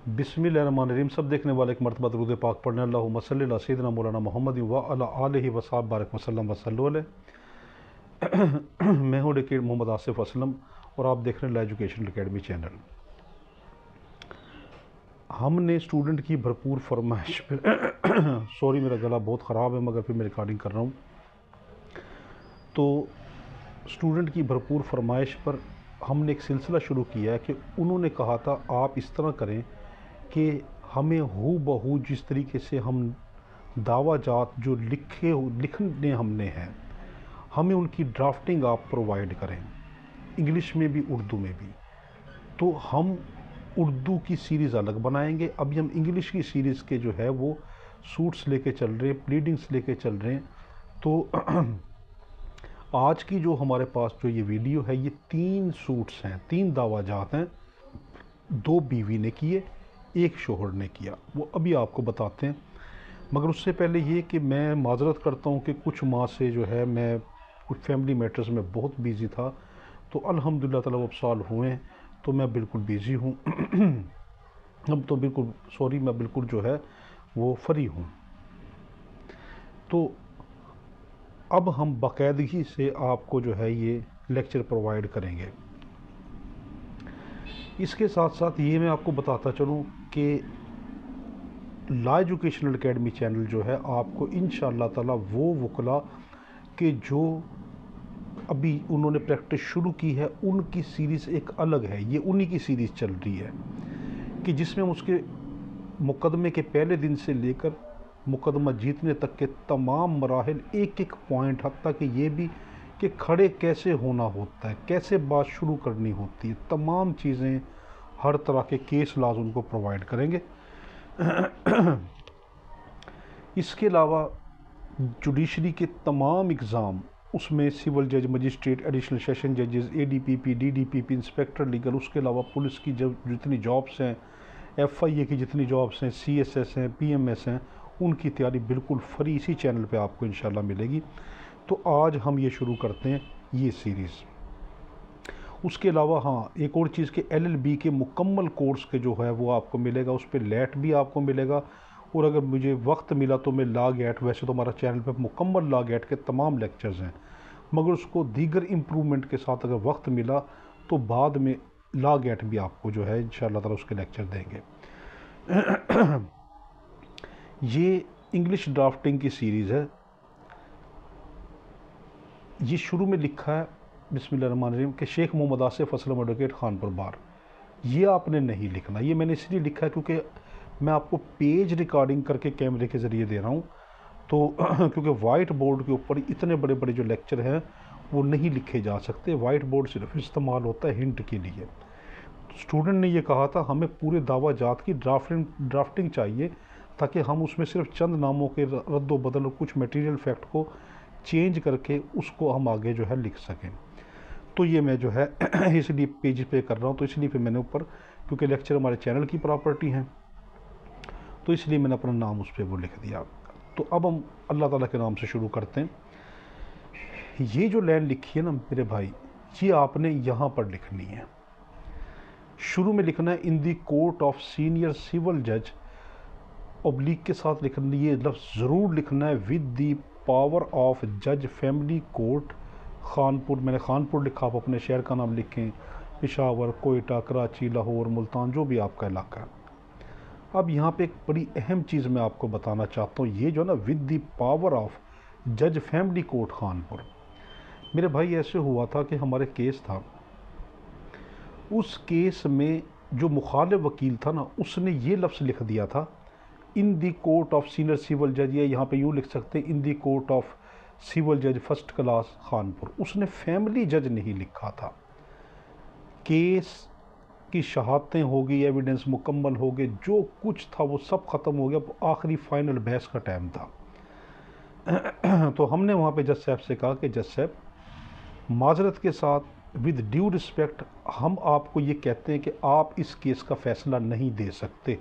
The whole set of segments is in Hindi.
बिस्मिल्लाहिर्रहमानिर्रहीम। सब देखने वाले एक मरतबा दरूद पाक पढ़ने अल्लाहुम्मा सल्लि अला सय्यिदिना मौलाना मोहम्मद व अला आलिहि व सहाब बारक वसल्लम वसल्लु अलैहि। मैं हूँ डेकेड मोहम्मद आसिफ असलम और आप देख रहे हैं एजुकेशनल अकेडमी चैनल। हमने स्टूडेंट की भरपूर फरमाइश पर सॉरी मेरा गला बहुत ख़राब है मगर फिर मैं रिकॉर्डिंग कर रहा हूँ। तो स्टूडेंट की भरपूर फरमाइश पर हमने एक सिलसिला शुरू किया है कि उन्होंने कहा था आप इस तरह करें कि हमें हू बहू जिस तरीके से हम दावा जात जो लिखने हमने हैं हमें उनकी ड्राफ्टिंग आप प्रोवाइड करें, इंग्लिश में भी उर्दू में भी। तो हम उर्दू की सीरीज़ अलग बनाएंगे। अभी हम इंग्लिश की सीरीज़ के जो है वो सूट्स लेके चल रहे हैं, प्लीडिंग्स लेके चल रहे हैं। तो आज की जो हमारे पास जो ये वीडियो है ये 3 सूट्स हैं, 3 दावाजात हैं। 2 बीवी ने किए, 1 शोहर ने किया, वो अभी आपको बताते हैं। मगर उससे पहले ये कि मैं माजरत करता हूँ कि कुछ माह से जो है मैं कुछ फैमिली मैटर्स में बहुत बिज़ी था। तो अल्हम्दुलिल्लाह ताला वो साल हुए हैं तो मैं बिल्कुल बिज़ी हूँ। अब तो बिल्कुल सॉरी, मैं बिल्कुल जो है वो फ्री हूँ। तो अब हम बाकायदगी से आपको जो है ये लेक्चर प्रोवाइड करेंगे। इसके साथ साथ ये मैं आपको बताता चलूँ कि ला एजुकेशनल अकेडमी चैनल जो है आपको इंशाअल्लाह ताला वो वकला के जो अभी उन्होंने प्रैक्टिस शुरू की है उनकी सीरीज़ एक अलग है, ये उन्हीं की सीरीज़ चल रही है कि जिसमें हम उसके मुकदमे के पहले दिन से लेकर मुकदमा जीतने तक के तमाम मराहिल, एक एक पॉइंट, हत्ता कि ये भी कि खड़े कैसे होना होता है, कैसे बात शुरू करनी होती है, तमाम चीज़ें, हर तरह के केस लाज उनको प्रोवाइड करेंगे। इसके अलावा जुडिशरी के तमाम एग्ज़ाम, उसमें सिविल जज, मजिस्ट्रेट, एडिशनल सेशन जजेस, एडीपीपी, डीडीपीपी, इंस्पेक्टर लीगल, उसके अलावा पुलिस की जितनी जॉब्स हैं, एफआईए की जितनी जॉब्स हैं, सीएसएस हैं, पीएमएस हैं, उनकी तैयारी बिल्कुल फ्री इसी चैनल पे आपको इंशाल्लाह मिलेगी। तो आज हम ये शुरू करते हैं ये सीरीज़। उसके अलावा हाँ, एक और चीज़ कि एलएलबी के मुकम्मल कोर्स के जो है वो आपको मिलेगा, उस पर लेट भी आपको मिलेगा। और अगर मुझे वक्त मिला तो मैं ला गेट, वैसे तो हमारा चैनल पे मुकम्मल ला गेट के तमाम लेक्चर्स हैं, मगर उसको दीगर इम्प्रूवमेंट के साथ अगर वक्त मिला तो बाद में ला गेट भी आपको जो है इंशाअल्लाह ताला उसके लेक्चर देंगे। ये इंग्लिश ड्राफ्टिंग की सीरीज़ है। ये शुरू में लिखा है बिस्मिल्लाहिर्रहमानिर्रहीम कि शेख मोहम्मद आसिफ असलम एडवोकेट खानपुर बार। ये आपने नहीं लिखना, ये मैंने इसलिए लिखा है क्योंकि मैं आपको पेज रिकॉर्डिंग करके कैमरे के ज़रिए दे रहा हूँ। तो क्योंकि वाइट बोर्ड के ऊपर इतने बड़े बड़े जो लेक्चर हैं वो नहीं लिखे जा सकते, वाइट बोर्ड सिर्फ इस्तेमाल होता है हिंट के लिए। स्टूडेंट ने ये कहा था हमें पूरे दावा जात की ड्राफ्टिंग चाहिए ताकि हम उसमें सिर्फ चंद नामों के रद्द बदल और कुछ मटेरियल फैक्ट को चेंज करके उसको हम आगे जो है लिख सकें। तो ये मैं जो है इसलिए पेज पे कर रहा हूँ, तो इसलिए फिर मैंने ऊपर, क्योंकि लेक्चर हमारे चैनल की प्रॉपर्टी हैं, तो इसलिए मैंने अपना नाम उस पर वो लिख दिया। तो अब हम अल्लाह ताला के नाम से शुरू करते हैं। ये जो लाइन लिखी है ना मेरे भाई, ये आपने यहाँ पर लिखनी है। शुरू में लिखना है इन the court of senior civil जज, ऑब्लिक के साथ लिखना, ये लफ्ज़ ज़रूर लिखना है, विद दी पावर ऑफ जज फैमिली कोर्ट खानपुर। मैंने खानपुर लिखा, आप अपने शहर का नाम लिखें, पेशावर, कोयटा, कराची, लाहौर, मुल्तान, जो भी आपका इलाका है। अब यहाँ पे एक बड़ी अहम चीज़ मैं आपको बताना चाहता हूँ, ये जो ना विद दी पावर ऑफ जज फैमिली कोर्ट खानपुर। मेरे भाई ऐसे हुआ था कि हमारे केस था, उस केस में जो मुखालिफ वकील था ना उसने ये लफ्ज़ लिख दिया था इन the court of senior civil जज, या यहाँ पे यूँ लिख सकते हैं इन दी कोर्ट ऑफ सिविल जज फर्स्ट क्लास खानपुर। उसने फैमिली जज नहीं लिखा था। केस की शहादतें हो गई, एविडेंस मुकम्मल हो गए, जो कुछ था वो सब ख़त्म हो गया, आखिरी फाइनल बहस का टाइम था। तो हमने वहाँ पे जज साहब से कहा कि जज साहब माजरत के साथ विद ड्यू रिस्पेक्ट हम आपको ये कहते हैं कि आप इस केस का फ़ैसला नहीं दे सकते।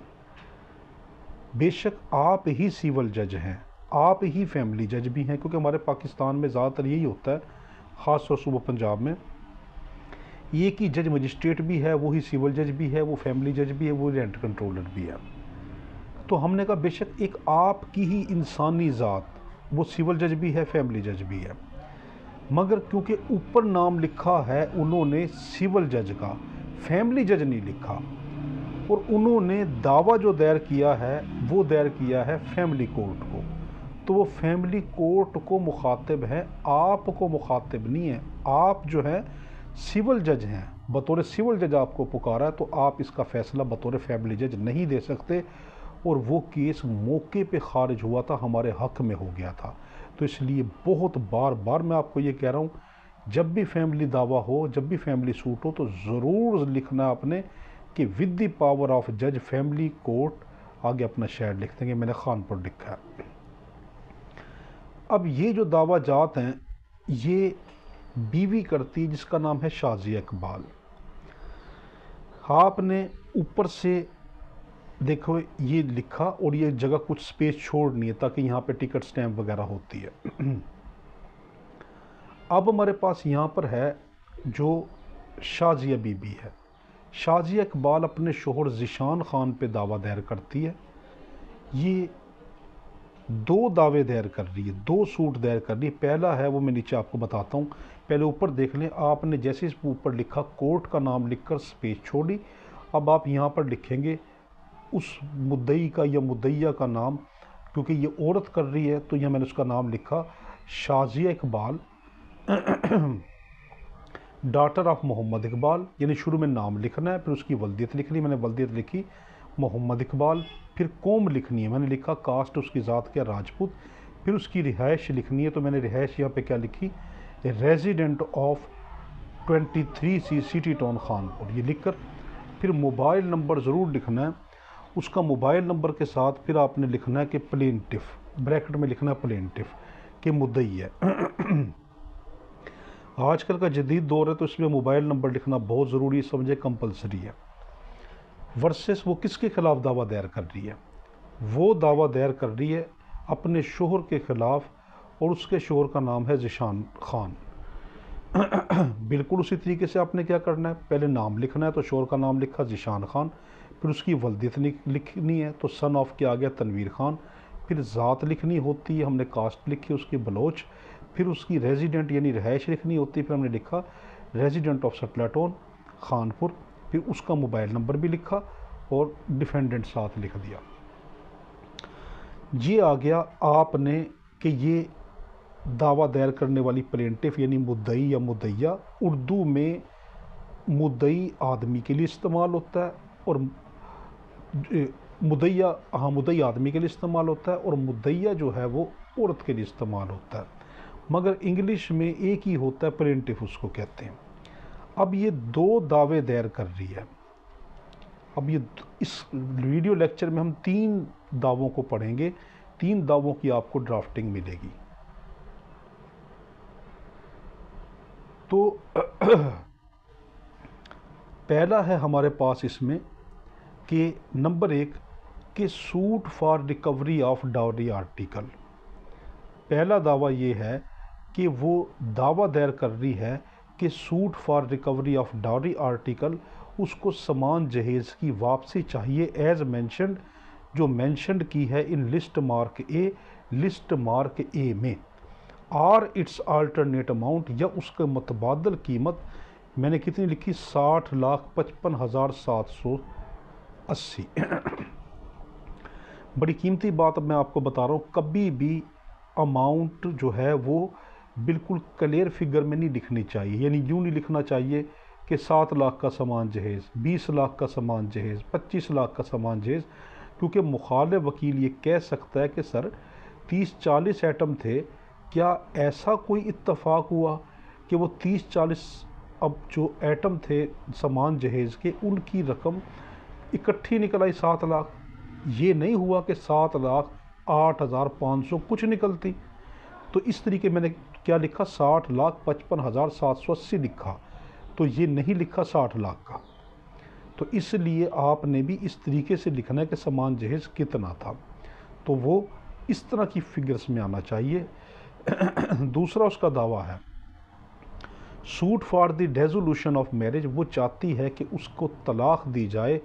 बेशक आप ही सिविल जज हैं, आप ही फैमिली जज भी हैं, क्योंकि हमारे पाकिस्तान में ज़्यादातर यही होता है, ख़ास तौर सूबा पंजाब में एक ही जज मजिस्ट्रेट भी है, वही सिविल जज भी है, वो फैमिली जज भी है, वो रेंट कंट्रोलर भी है। तो हमने कहा बेशक एक आपकी ही इंसानी ज़ात, वो सिविल जज भी है, फैमिली जज भी है, मगर क्योंकि ऊपर नाम लिखा है उन्होंने सिविल जज का, फैमिली जज नहीं लिखा, और उन्होंने दावा जो दायर किया है वो दायर किया है फैमिली कोर्ट को, तो वो फैमिली कोर्ट को मुखातिब है, आपको मुखातिब नहीं है। आप जो है सिविल जज हैं, बतौर सिविल जज आपको पुकारा है, तो आप इसका फ़ैसला बतौर फैमिली जज नहीं दे सकते। और वो केस मौके पे खारिज हुआ था, हमारे हक़ में हो गया था। तो इसलिए बहुत बार बार मैं आपको ये कह रहा हूँ, जब भी फैमिली दावा हो, जब भी फैमिली सूट हो, तो ज़रूर लिखना आपने कि विद द पावर ऑफ जज फैमिली कोर्ट, आगे अपना शहर लिख देंगे, मैंने खानपुर लिखा है। अब ये जो दावा जात हैं, ये बीवी करती है जिसका नाम है शाजिया इकबाल। आपने ऊपर से देखो ये लिखा, और ये जगह कुछ स्पेस छोड़नी है ताकि यहाँ पे टिकट स्टैम्प वगैरह होती है। अब हमारे पास यहाँ पर है जो शाजिया बीबी है, शाजिया इकबाल अपने शोहर ज़ीशान ख़ान पे दावा दायर करती है। ये दो दावे दायर कर रही है, दो सूट दायर कर रही है। पहला है वो मैं नीचे आपको बताता हूँ, पहले ऊपर देख लें। आपने जैसे इस ऊपर लिखा कोर्ट का नाम लिखकर स्पेस छोड़ी, अब आप यहाँ पर लिखेंगे उस मुद्दई का या मुद्दैया का नाम, क्योंकि ये औरत कर रही है तो यह मैंने उसका नाम लिखा शाजिया इकबाल डॉटर ऑफ मोहम्मद इकबाल, यानी शुरू में नाम लिखना है, फिर उसकी वल्दियत लिखनी, मैंने वल्दियत लिखी मोहम्मद इकबाल, फिर कौम लिखनी है, मैंने लिखा कास्ट उसकी ज़ात क्या राजपूत, फिर उसकी रिहाइश लिखनी है, तो मैंने रिहाइश यहाँ पे क्या लिखी, resident of 23C city town Khanpur, ये लिखकर फिर मोबाइल नंबर ज़रूर लिखना है। उसका मोबाइल नंबर के साथ फिर आपने लिखना है कि प्लेंटिफ, ब्रैकेट में लिखना है प्लेंटिफ कि मुद्दई है। आजकल का जदीद दौर है तो इसमें मोबाइल नंबर लिखना बहुत ज़रूरी है, समझे कंपलसरी है। वर्सेस वो किसके ख़िलाफ़ दावा दायर कर रही है, वो दावा दायर कर रही है अपने शोहर के ख़िलाफ़, और उसके शोहर का नाम है ज़ीशान ख़ान। बिल्कुल उसी तरीके से आपने क्या करना है, पहले नाम लिखना है, तो शोहर का नाम लिखा ज़ीशान ख़ान, फिर उसकी वल्दियत लिखनी है, तो सन ऑफ के आ गया तनवीर ख़ान, फिर ज़ात लिखनी होती है, हमने कास्ट लिखी उसकी बलोच, फिर उसकी रेजिडेंट यानी रहायश लिखनी होती है, फिर हमने लिखा रेजिडेंट ऑफ सटलाटोन खानपुर, फिर उसका मोबाइल नंबर भी लिखा और डिफेंडेंट साथ लिख दिया। ये आ गया आपने कि ये दावा दायर करने वाली प्लेंटिफ यानी मुद्दई या मुद्दैया, उर्दू में मुद्दई आदमी के लिए इस्तेमाल होता है, और मुद्दैया, हाँ मुद्दई आदमी के लिए इस्तेमाल होता है, और मुद्दैया जो है वो औरत के लिए इस्तेमाल होता है, मगर इंग्लिश में एक ही होता है, प्लेंटिफ उसको कहते हैं। अब ये दो दावे दायर कर रही है। अब ये इस वीडियो लेक्चर में हम 3 दावों को पढ़ेंगे, 3 दावों की आपको ड्राफ्टिंग मिलेगी। तो पहला है हमारे पास इसमें कि नंबर 1 कि suit for recovery of dowry article. पहला दावा ये है कि वो दावा दायर कर रही है कि suit for recovery of dowry article, उसको समान जहेज़ की वापसी चाहिए एज मैंशनड, जो मैंशनड की है in list mark A, list mark A में, और इट्स अल्टरनेट अमाउंट, या उसका मतबादल कीमत मैंने कितनी लिखी 60,55,780। बड़ी कीमती बात अब मैं आपको बता रहा हूँ, कभी भी अमाउंट जो है वो बिल्कुल क्लियर फिगर में नहीं लिखनी चाहिए, यानी यूँ नहीं लिखना चाहिए कि 7 लाख का सामान जहेज़, 20 लाख का सामान जहेज़, 25 लाख का सामान जहेज़, क्योंकि मुखालिफ वकील ये कह सकता है कि सर 30-40 आइटम थे, क्या ऐसा कोई इत्तफाक हुआ कि वो 30-40 अब जो आइटम थे सामान जहेज़ के, उनकी रकम इकट्ठी निकल आई 7 लाख? ये नहीं हुआ कि 7,08,500 कुछ निकलती। तो इस तरीके मैंने क्या लिखा, 60,55,780 लिखा, तो ये नहीं लिखा 60 लाख का। तो इसलिए आपने भी इस तरीके से लिखना है कि सामान जहेज़ कितना था, तो वो इस तरह की फिगर्स में आना चाहिए। दूसरा उसका दावा है suit for the dissolution of marriage, वो चाहती है कि उसको तलाक दी जाए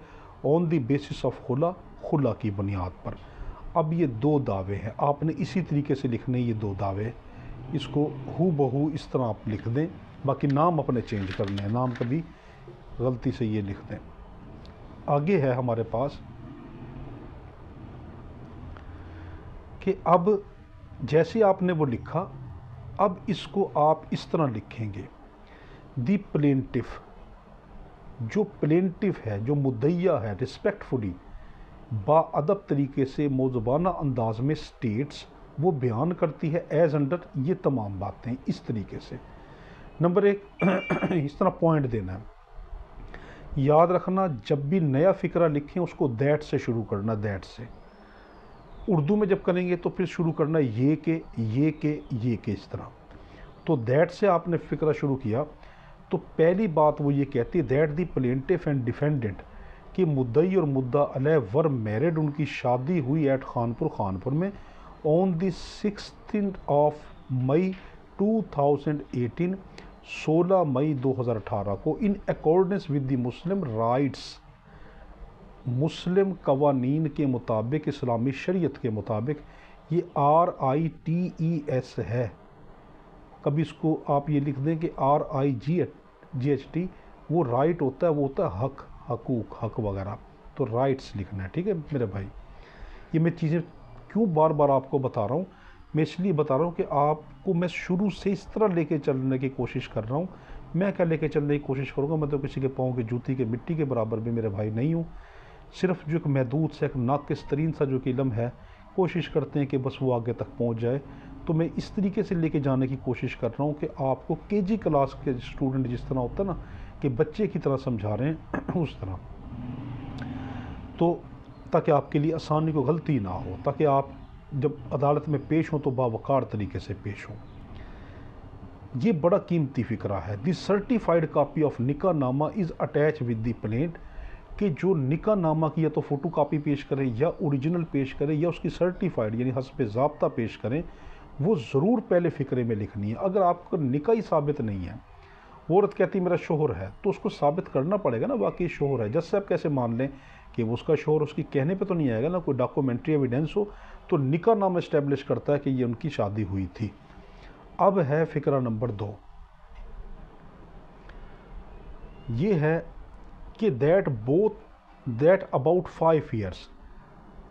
ऑन द बेसिस ऑफ खुला, खुला की बुनियाद पर। अब ये दो दावे हैं, आपने इसी तरीके से लिखने, ये दो दावे, इसको हू बहू इस तरह आप लिख दें, बाकी नाम अपने चेंज करने हैं, नाम कभी गलती से ये लिख दें। आगे है हमारे पास कि अब जैसे आपने वो लिखा, अब इसको आप इस तरह लिखेंगे, दी प्लेंटिफ, जो प्लेंटिफ है, जो मुद्दइया है, रिस्पेक्टफुली बाअदब तरीके से मौज़ूबाना अंदाज में स्टेट्स, वो बयान करती है एज अंडर, ये तमाम बातें इस तरीके से। नंबर एक, इस तरह पॉइंट देना है, याद रखना जब भी नया फ़िक्रा लिखें उसको दैट से शुरू करना, दैट से। उर्दू में जब करेंगे तो फिर शुरू करना ये के, ये के, ये के, इस तरह। तो दैट से आपने फ़िक्रा शुरू किया तो पहली बात वो ये कहती है that the plaintiff and defendant, कि मुद्दई और मुद्दा अलैह वर मैरिड, उनकी शादी हुई एट खानपुर, खानपुर में, ऑन द 16 ऑफ मई 2018, 16 मई 2018 को, in accordance with the Muslim rights, मुस्लिम कवानीन के मुताबिक, इस्लामी शरीयत के मुताबिक। ये RITES है, कभी इसको आप ये लिख दें कि RIGHT, वो राइट होता है, वो होता है हक, हकूक, हक वगैरह, तो राइट्स लिखना है, ठीक है मेरे भाई। ये मैं चीज़ें क्यों बार बार आपको बता रहा हूँ, मैं इसलिए बता रहा हूँ कि आपको मैं शुरू से इस तरह लेके चलने की कोशिश कर रहा हूँ। मैं क्या लेके चलने की कोशिश करूँगा, मैं तो किसी के पाँव की जूती के मिट्टी के बराबर भी मेरे भाई नहीं हूँ। सिर्फ जो एक महदूद से, एक नाकिस तरीन सा जो कि इल्म है, कोशिश करते हैं कि बस वो आगे तक पहुँच जाए। तो मैं इस तरीके से लेके जाने की कोशिश कर रहा हूँ कि आपको KG क्लास के स्टूडेंट जिस तरह होता है ना, कि बच्चे की तरह समझा रहे हैं उस तरह, तो ताकि आपके लिए आसानी को गलती ना हो, ताकि आप जब अदालत में पेश हों तो बावकार तरीके से पेश हों। ये बड़ा कीमती फ़िक्रा है। दी सर्टिफाइड कापी ऑफ निकाह नामा is attach with the plaint, कि जो निकाह नामा की या तो फ़ोटो कापी पेश करें या ओरिजिनल पेश करें या उसकी सर्टिफाइड यानी हस्ब ज़ाब्ता पेश करें, वो ज़रूर पहले फ़िक्रे में लिखनी है। अगर आपका निकाह ही साबित नहीं है, औरत कहती मेरा शोहर है, तो उसको साबित करना पड़ेगा ना वाकई शोहर है। जैसे आप कैसे मान लें कि वो उसका शोहर, उसकी कहने पे तो नहीं आएगा ना, कोई डॉक्यूमेंट्री एविडेंस हो। तो निकाह नामा इस्टेब्लिश करता है कि ये उनकी शादी हुई थी। अब है फ़िक्रा नंबर 2, ये है कि दैट अबाउट 5 ईयर्स,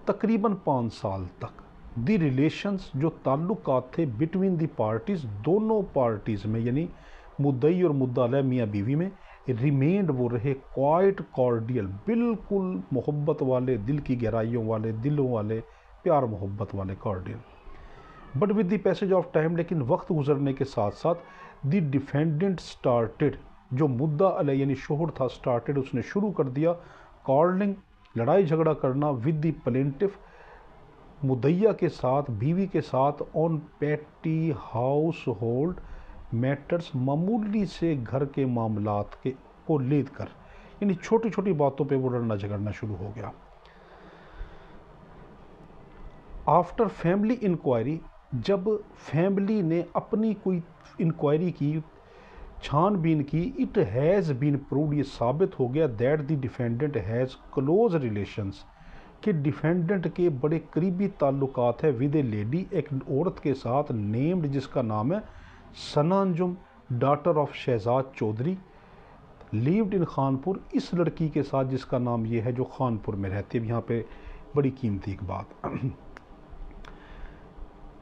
तकरीबन 5 साल तक, दी रिलेशंस, जो ताल्लुकात थे बिटवीन दी पार्टीज़, दोनों पार्टीज़ में, यानी मुद्दई और मुद्दा अलैह मियाँ बीवी में, रिमेंड, वो रहे क्वाइट कॉर्डियल, बिल्कुल मोहब्बत वाले, दिल की गहराइयों वाले, दिलों वाले, प्यार मोहब्बत वाले, cordial. But with the passage of time, लेकिन वक्त गुजरने के साथ साथ, द डिफेंडेंट स्टार्टेड, जो मुद्दा अलैह यानी शोहर था, स्टार्टेड, उसने शुरू कर दिया, कॉर्लिंग, लड़ाई झगड़ा करना, विद द प्लेंटिफ, मुद्दइया के साथ, बीवी के साथ, ऑन पेटी हाउस होल्ड मैटर्स, मामूली से घर के मामलात के को लेद कर, यानी छोटी छोटी बातों पे वो लड़ना झगड़ना शुरू हो गया। आफ्टर फैमिली इंक्वायरी, जब फैमिली ने अपनी कोई इंक्वायरी की, छानबीन की, इट हैज़ बीन प्रूव्ड, ये साबित हो गया, that the defendant has close relations, कि डिफेंडेंट के बड़े करीबी ताल्लुकात है विद ए लेडी, एक औरत के साथ, नेम्ड, जिसका नाम है Sana Anjum, daughter of Shahzad Chaudhary, lived in Khanpur, इस लड़की के साथ जिसका नाम ये है, जो खानपुर में रहती है। यहाँ पे बड़ी कीमती एक बात,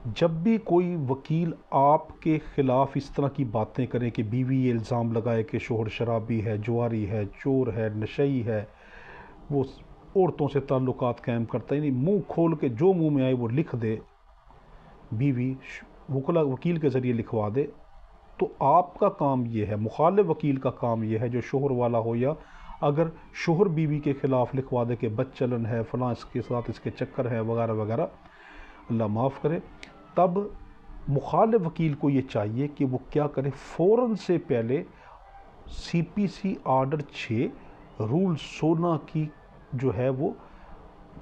जब भी कोई वकील आपके ख़िलाफ़ इस तरह की बातें करें कि बीवी ये इल्ज़ाम लगाए कि शोहर शराबी है, जुआरी है, चोर है, नशई है, वो औरतों से ताल्लुकात कायम करता है, यानी मुंह खोल के जो मुंह में आए वो लिख दे, बीवी वकील के ज़रिए लिखवा दे, तो आपका काम ये है, मुखालिफ वकील का काम ये है, जो शोहर वाला हो, या अगर शोहर बीवी के ख़िलाफ़ लिखवा दे कि बदचलन है, फ़लाँ इसके साथ इसके चक्कर है वगैरह वगैरह, अल्लाह माफ़ करे, तब मुखालिफ वकील को ये चाहिए कि वो क्या करे, फ़ौरन से पहले CPC ऑर्डर 6 रूल 16 की जो है वो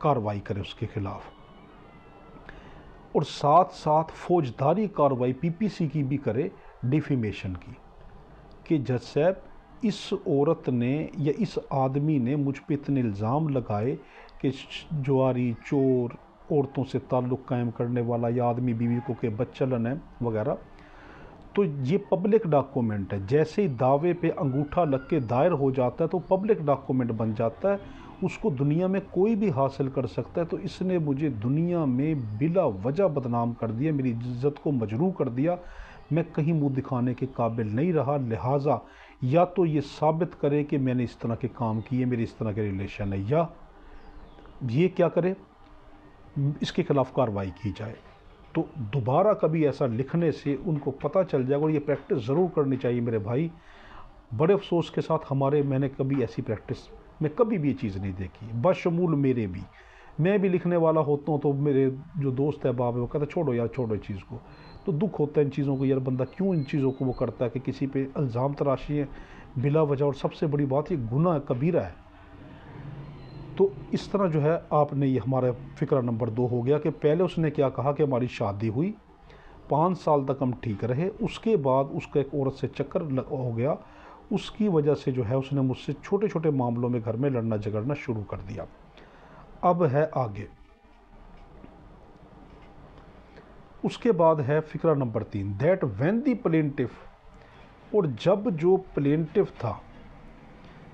कार्रवाई करे उसके ख़िलाफ़, और साथ साथ फौजदारी कार्रवाई PPC की भी करे, डिफेमेशन की। कि जज साहब इस औरत ने या इस आदमी ने मुझ पे इतने इल्ज़ाम लगाए कि जुआरी, चोर, औरतों से ताल्लुक़ कायम करने वाला या आदमी बीवी को के बदचलन है वगैरह। तो ये पब्लिक डॉक्यूमेंट है, जैसे ही दावे पे अंगूठा लग के दायर हो जाता है तो पब्लिक डॉक्यूमेंट बन जाता है, उसको दुनिया में कोई भी हासिल कर सकता है। तो इसने मुझे दुनिया में बिला वजह बदनाम कर दिया, मेरी इज्जत को मजरूह कर दिया, मैं कहीं मुंह दिखाने के काबिल नहीं रहा। लिहाजा या तो ये साबित करे कि मैंने इस तरह के काम किए, मेरे इस तरह के रिलेशन है, या ये क्या करे, इसके खिलाफ कार्रवाई की जाए। तो दोबारा कभी ऐसा लिखने से उनको पता चल जाएगा, और ये प्रैक्टिस ज़रूर करनी चाहिए मेरे भाई। बड़े अफसोस के साथ मैंने कभी ऐसी प्रैक्टिस में कभी भी ये चीज़ नहीं देखी, बशमूल मेरे भी। मैं भी लिखने वाला होता हूँ तो मेरे जो दोस्त है बाब है वो कहता छोड़ो यार, छोड़ो इस चीज़ को। तो दुख होता है इन चीज़ों को, यार बंदा क्यों इन चीज़ों को वो करता है कि किसी पे इल्ज़ाम तराशी है बिला वजह, और सबसे बड़ी बात ये गुनाह कबीरा है। तो इस तरह जो है आपने, ये हमारा फ़िक्रा नंबर 2 हो गया कि पहले उसने क्या कहा कि हमारी शादी हुई, 5 साल तक हम ठीक रहे, उसके बाद उसका एक औरत से चक्कर हो गया, उसकी वजह से जो है उसने मुझसे छोटे छोटे मामलों में घर में लड़ना झगड़ना शुरू कर दिया। अब है आगे, उसके बाद है फ़िक्रा number 3, that when the plaintiff, और जब जो प्लेंटिफ था,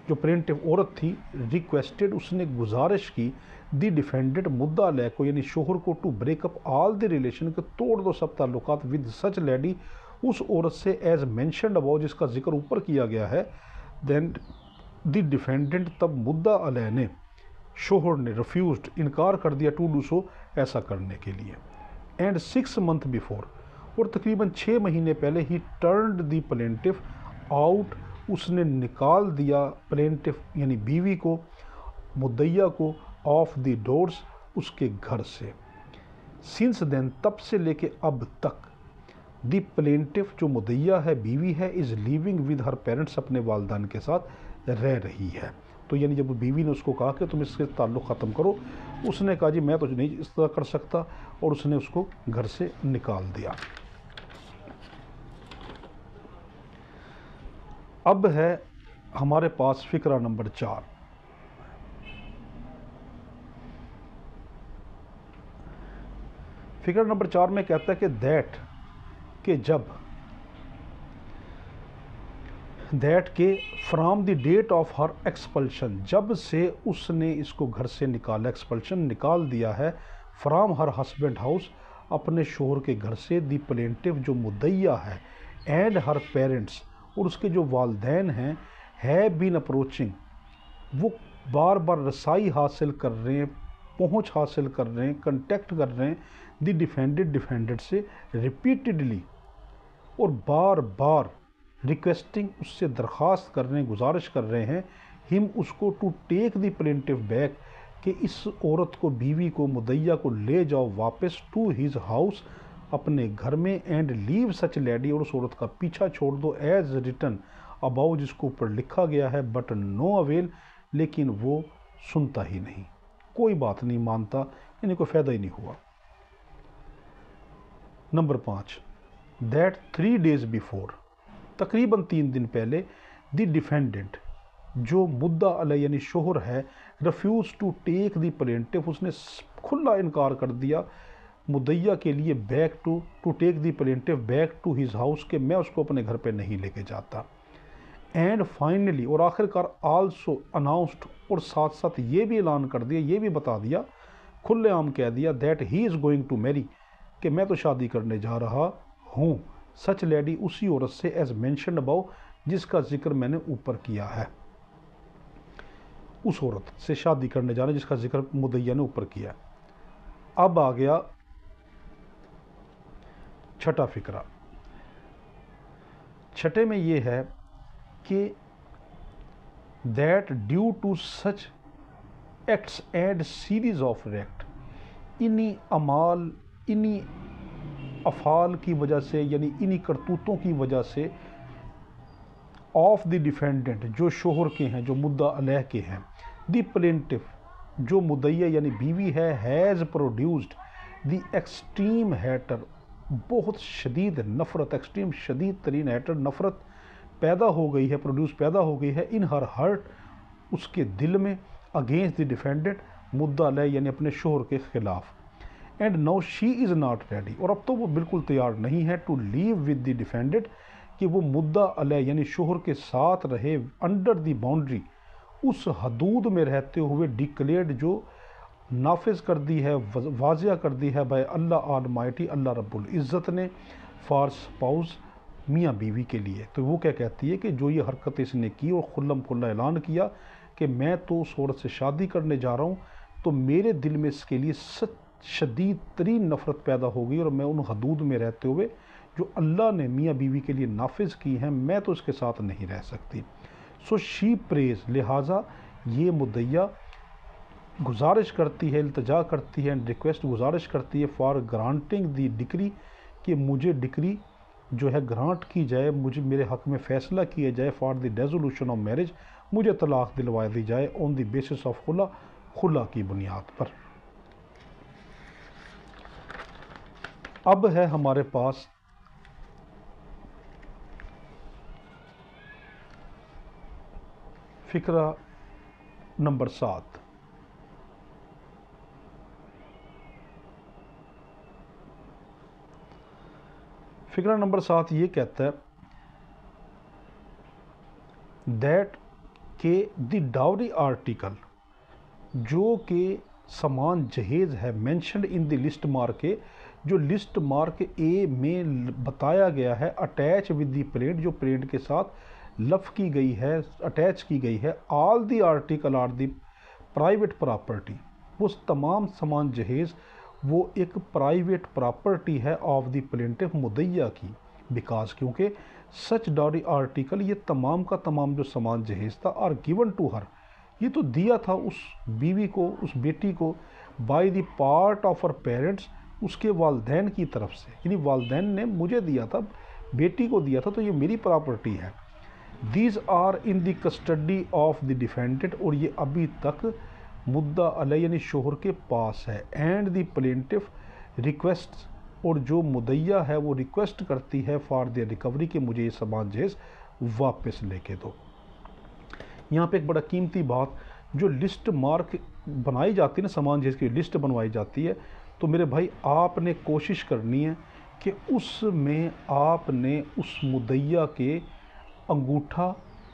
जो प्लेंटिफ औरत थी, रिक्वेस्टेड, उसने गुजारिश की, द डिफेंडेड, मुद्दा अलैह को यानी शोहर को, to break up all the relation, के तोड़ दो सब ताल्लुकात, विद सच लेडी, उस औरत से, एज मैंशनड अबाउ, जिसका जिक्र ऊपर किया गया है। देन द डिफेंडेंट, तब मुद्दा अलैह ने, शोहर ने, रिफ्यूज्ड, इनकार कर दिया, टू डू सो, ऐसा करने के लिए। एंड 6 months बिफोर, और तकरीबन 6 महीने पहले, ही टर्न्ड द प्लेंटिफ आउट, उसने निकाल दिया प्लेंटिफ यानी बीवी को, मुद्दइया को, ऑफ द डोर्स, उसके घर से। सिंस देन, तब से लेके अब तक, द प्लेंटिफ जो मुद्दइया है, बीवी है, is living with her parents, अपने वालदान के साथ रह रही है। तो यानी जब बीवी ने उसको कहा कि तुम इसके ताल्लुक़ ख़त्म करो, उसने कहा जी मैं तो नहीं इस तरह कर सकता, और उसने उसको घर से निकाल दिया। अब है हमारे पास फ़िक्रा नंबर 4। फ़िक्रा नंबर 4 में कहता है कि दैट, कि जब, दैट के from the date of her expulsion, जब से उसने इसको घर से निकाला, एक्सपल्शन निकाल दिया है, फ्राम हर हस्बैंड हाउस, अपने शोहर के घर से, द प्लेंटिफ जो मुद्दइया है, एंड हर पेरेंट्स, और उसके जो वालदैन हैं, है बीन अप्रोचिंग, वो बार बार रसाई हासिल कर रहे हैं, पहुंच हासिल कर रहे हैं, कंटेक्ट कर रहे हैं, द डिफेंडेड से, रिपीटेडली, और बार बार रिक्वेस्टिंग, उससे दरख्वास्त कर रहे हैं, गुजारिश कर रहे हैं, हिम, उसको, to take the plaintiff back, कि इस औरत को, बीवी को, मुद्दइया को ले जाओ वापस, टू हिज हाउस, अपने घर में, एंड लीव सच लेडी, और उस औरत का पीछा छोड़ दो, एज रिटन अबाउ, जिसको ऊपर लिखा गया है, बट नो अवेल, लेकिन वो सुनता ही नहीं, कोई बात नहीं मानता, यानी कोई फ़ायदा ही नहीं हुआ। नंबर 5, दैट 3 days बिफोर, तकरीबन 3 दिन पहले, द डिफेंडेंट जो मुद्दा अलैह यानी शोहर है, refuse to take the plaintiff, उसने खुला इनकार कर दिया मुद्दइया के लिए, back to take the plaintiff back to his house, के मैं उसको अपने घर पे नहीं लेके जाता। एंड फाइनली, और आखिरकार, आल्सो अनाउंस्ड, और साथ साथ ये भी ऐलान कर दिया, ये भी बता दिया, खुलेआम कह दिया, that he is going to marry, कि मैं तो शादी करने जा रहा हूँ, सच लेडी, उसी औरत से, एज मैंशनड अबाउ, जिसका जिक्र मैंने ऊपर किया है, उस औरत से शादी करने जा रहे जिसका जिक्र मुद्दइया ने ऊपर किया। अब आ गया छठा फ़िक्रा। छठे में ये है कि that due to such acts and series of act, इन्हीं अमाल, इन्हीं अफ़ाल की वजह से, यानी इन्हीं करतूतों की वजह से, ऑफ द डिफेंडेंट जो शोहर के हैं, जो मुद्दा अलैह के हैं, द प्लेंटिफ जो मुद्दइया यानी बीवी है, has produced the extreme Hatter, बहुत शदीद नफ़रत, एक्सट्रीम शदीद तरीन हैटर, नफ़रत, पैदा हो गई है, प्रोड्यूस पैदा हो गई है इन हर हर्ट, उसके दिल में, अगेंस्ट द डिफेंडेंट, मुद्दा अलैह यानी अपने शोहर के ख़िलाफ़। And now she is not ready, और अब तो वो बिल्कुल तैयार नहीं है to live with the defendant, कि वो मुद्दा अलैह यानी शोहर के साथ रहे, अंडर द बाउंड्री, उस हदूद में रहते हुए, डिक्लेयर्ड जो नाफिज कर दी है, वाजिया कर दी है बाय अल्लाह ऑलमाइटी, अल्लाह रब्बुल इज़्ज़त ने, फॉर स्पाउस, मियाँ बीवी के लिए। तो वो क्या कहती है कि जो ये हरकत इसने की और खुल्लम खुल्ला ऐलान किया कि मैं तो उस औरत से शादी करने जा रहा हूँ, तो मेरे दिल में इसके लिए शदीद तरीन नफ़रत पैदा हो गई, और मैं उन हदूद में रहते हुए जो अल्लाह ने मियाँ बीवी के लिए नाफिज की हैं, मैं तो उसके साथ नहीं रह सकती। सो शी प्रेज, लिहाजा ये मुद्दइया गुजारिश करती है, इल्तजा करती है, रिक्वेस्ट गुजारिश करती है फॉर ग्रांटिंग दी डिक्री, कि मुझे डिक्री जो है ग्रांट की जाए, मुझे मेरे हक़ में फ़ैसला किया जाए, for the resolution of marriage, मुझे तलाक़ दिलवा दी जाए ऑन द बेसिस ऑफ खुला, खुला की बुनियाद पर। अब है हमारे पास फ़िक्रा नंबर 7। फ़िक्रा नंबर 7 ये कहता है दैट के द डाउरी आर्टिकल, जो कि समान जहेज़ है, mentioned in the list mark के, जो लिस्ट मार्क ए में बताया गया है, अटैच विद द प्लेट, जो प्लेट के साथ लफ की गई है, अटैच की गई है, all the article are the private property, वो तमाम समान जहेज़ वो एक प्राइवेट प्रॉपर्टी है ऑफ द प्लेंटिफ, मुद्दइया की, बिकॉज क्योंकि सच डाउरी आर्टिकल, ये तमाम का तमाम जो समान जहेज़ था, आर गिवन टू हर, ये तो दिया था उस बीवी को, उस बेटी को, by the part of her parents, उसके वालदैन की तरफ से, यानी वालदैन ने मुझे दिया था, बेटी को दिया था, तो ये मेरी प्रॉपर्टी है। These are in the custody of the defendant, और ये अभी तक मुद्दा अलैह यानी शोहर के पास है। एंड द प्लेंटिफ रिक्वेस्ट, और जो मुद्दइया है वो रिक्वेस्ट करती है फॉर द रिकवरी, कि मुझे ये समान जहेज़ वापस लेके दो। यहाँ पे एक बड़ा कीमती बात, जो लिस्ट मार्क बनाई जाती है ना, समान जहेज़ की लिस्ट बनवाई जाती है, तो मेरे भाई आपने कोशिश करनी है कि उसमें आपने उस मुद्दइया के अंगूठा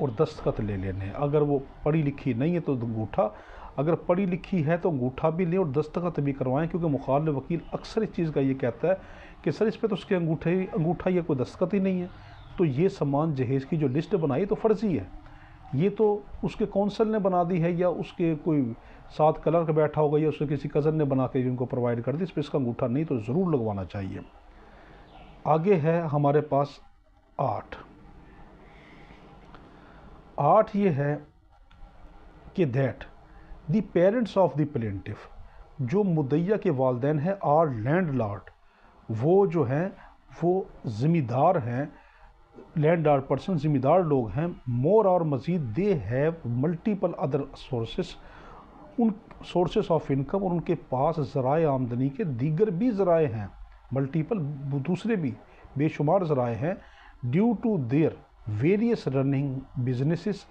और दस्तखत ले लेने हैं। अगर वो पढ़ी लिखी नहीं है तो अंगूठा, अगर पढ़ी लिखी है तो अंगूठा भी लें और दस्तखत भी करवाएं, क्योंकि मुखालिफ वकील अक्सर इस चीज़ का ये कहता है कि सर इस पर तो उसके अंगूठा या कोई दस्तखत ही नहीं है, तो ये समान जहेज़ की जो लिस्ट बनाई तो फ़र्ज़ी है, ये तो उसके कौंसल ने बना दी है, या उसके कोई साथ क्लर्क बैठा होगा, या उसके किसी कज़न ने बना के उनको प्रोवाइड कर दी, इस पर इसका अंगूठा नहीं, तो ज़रूर लगवाना चाहिए। आगे है हमारे पास 8 ये है कि that the parents of the plaintiff, जो मुद्दइया के वालदैन हैं, आर लैंड लॉर्ड, वो जो हैं वो ज़िम्मेदार हैं, लैंड लॉर्ड पर्सन ज़िम्मेदार लोग हैं, मोर और मज़ीद they have multiple other sources, उन सोर्सेस ऑफ इनकम, और उनके पास ज़राए आमदनी के दीगर भी ज़राए हैं, मल्टीपल दूसरे भी बेशुमार ज़राए हैं, due to their various running businesses,